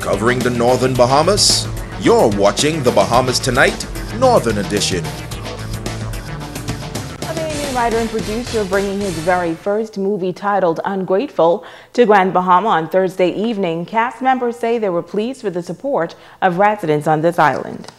covering the Northern Bahamas. You're watching the Bahamas Tonight, Northern Edition. A Bahamian writer and producer bringing his very first movie titled Ungrateful to Grand Bahama on Thursday evening. Cast members say they were pleased with the support of residents on this island.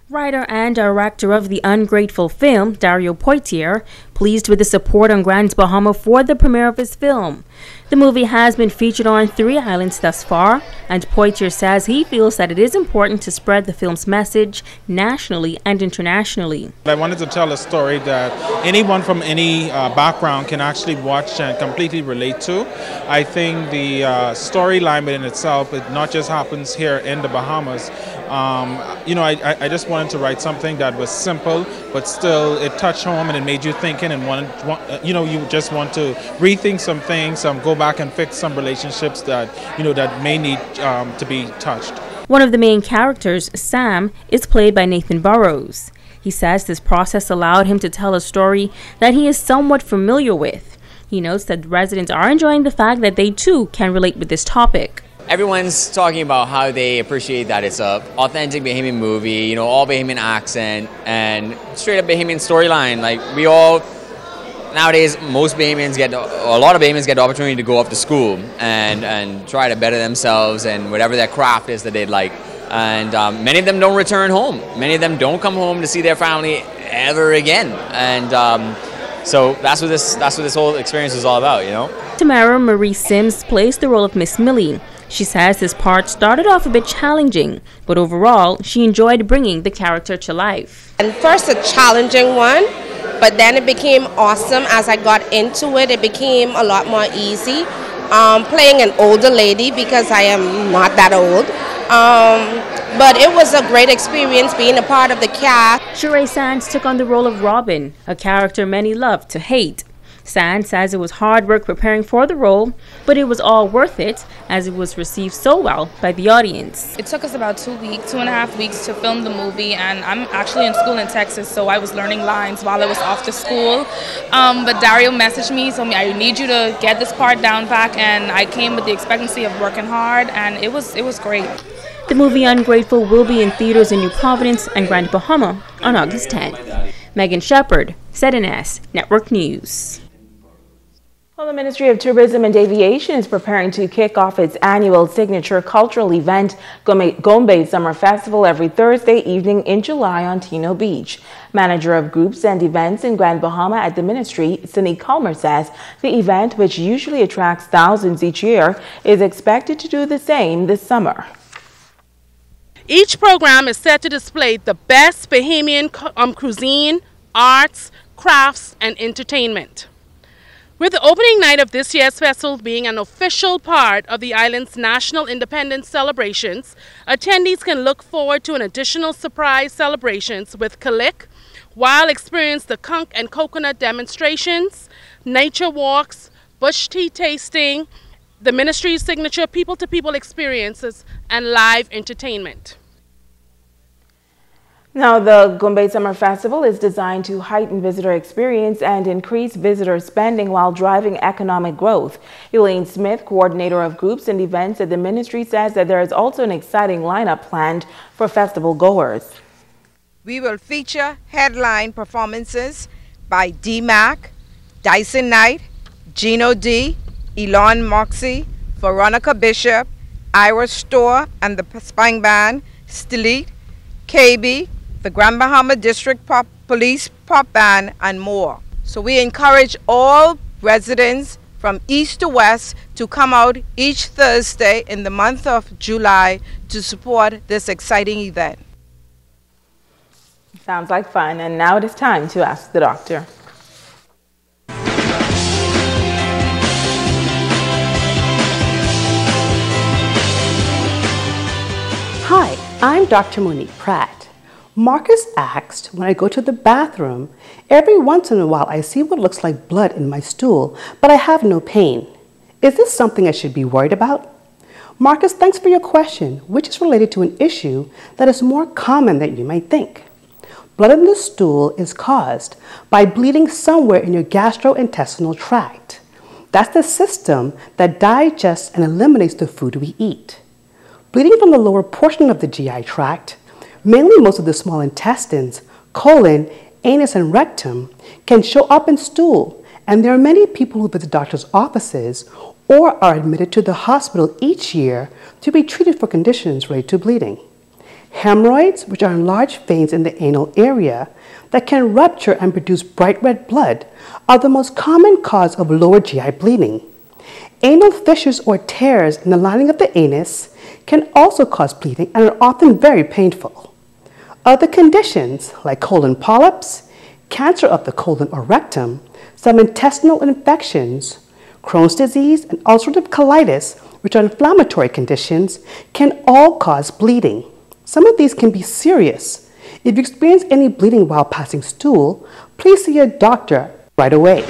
Writer and director of the Ungrateful film, Dario Poitier, pleased with the support on Grand Bahama for the premiere of his film. The movie has been featured on 3 islands thus far, and Poitier says he feels that it is important to spread the film's message nationally and internationally. I wanted to tell a story that anyone from any background can actually watch and completely relate to. I think the storyline within itself, it not just happens here in the Bahamas. I just wanted to write something that was simple, but still it touched home and it made you thinking and you just want to rethink some things, go back and fix some relationships that that may need to be touched. One of the main characters, Sam, is played by Nathan Burrows. He says this process allowed him to tell a story that he is somewhat familiar with. He notes that residents are enjoying the fact that they too can relate with this topic. Everyone's talking about how they appreciate that it's a authentic Bahamian movie, all Bahamian accent and straight up Bahamian storyline. Like nowadays, a lot of Bahamians get the opportunity to go off to school and try to better themselves and whatever their craft is that they'd like. And many of them don't return home. Many of them don't come home to see their family ever again. And so that's what this whole experience is all about, Tamara Marie Sims plays the role of Miss Millie. She says this part started off a bit challenging, but overall, she enjoyed bringing the character to life. And first a challenging one, but then it became awesome as I got into it. It became a lot more easy. Playing an older lady because I am not that old. But it was a great experience being a part of the cast. Sheree Sands took on the role of Robin, a character many love to hate. Sands says it was hard work preparing for the role, but it was all worth it as it was received so well by the audience. It took us about 2.5 weeks to film the movie, and I'm actually in school in Texas, so I was learning lines while I was off to school. But Dario messaged me, told me, I need you to get this part down back, and I came with the expectancy of working hard, and it was great. The movie Ungrateful will be in theaters in New Providence and Grand Bahama on August 10th. Megan Shepard, ZNS Network News. Well, the Ministry of Tourism and Aviation is preparing to kick off its annual signature cultural event, Gombe Summer Festival, every Thursday evening in July on Tino Beach. Manager of Groups and Events in Grand Bahama at the Ministry, Cindy Culmer, says the event, which usually attracts thousands each year, is expected to do the same this summer. Each program is set to display the best Bahamian cuisine, arts, crafts, and entertainment. With the opening night of this year's festival being an official part of the island's national independence celebrations, attendees can look forward to an additional surprise celebrations with Kalik, while experience the conch and coconut demonstrations, nature walks, bush tea tasting, the ministry's signature people-to-people experiences, and live entertainment. Now, the Gombe Summer Festival is designed to heighten visitor experience and increase visitor spending while driving economic growth. Elaine Smith, coordinator of groups and events at the ministry, says that there is also an exciting lineup planned for festival goers. We will feature headline performances by D-Mac, Dyson Knight, Gino D, Elon Moxie, Veronica Bishop, Ira Storr and the Spang Band, Stilit, KB, the Grand Bahama District Police Pop Band, and more. So we encourage all residents from east to west to come out each Thursday in the month of July to support this exciting event. Sounds like fun, and now it is time to ask the doctor. Hi, I'm Dr. Monique Pratt. Marcus asked, when I go to the bathroom, every once in a while I see what looks like blood in my stool, but I have no pain. Is this something I should be worried about? Marcus, thanks for your question, which is related to an issue that is more common than you might think. Blood in the stool is caused by bleeding somewhere in your gastrointestinal tract. That's the system that digests and eliminates the food we eat. Bleeding from the lower portion of the GI tract, mainly most of the small intestines, colon, anus, and rectum, can show up in stool, and there are many people who visit doctors' offices or are admitted to the hospital each year to be treated for conditions related to bleeding. Hemorrhoids, which are enlarged veins in the anal area that can rupture and produce bright red blood, are the most common cause of lower GI bleeding. Anal fissures or tears in the lining of the anus can also cause bleeding and are often very painful. Other conditions like colon polyps, cancer of the colon or rectum, some intestinal infections, Crohn's disease, and ulcerative colitis, which are inflammatory conditions, can all cause bleeding. Some of these can be serious. If you experience any bleeding while passing stool, please see a doctor right away.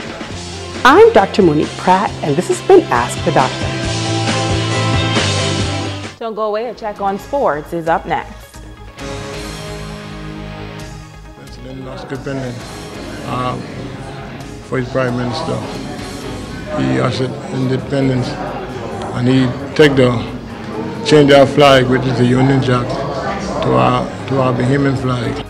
I'm Dr. Monique Pratt, and this has been Ask the Doctor. Don't go away. A check on sports is up next. President Oscar Bennett, for his Prime Minister, he ushered independence, and he change our flag, which is the Union Jack, to our Bahamian flag.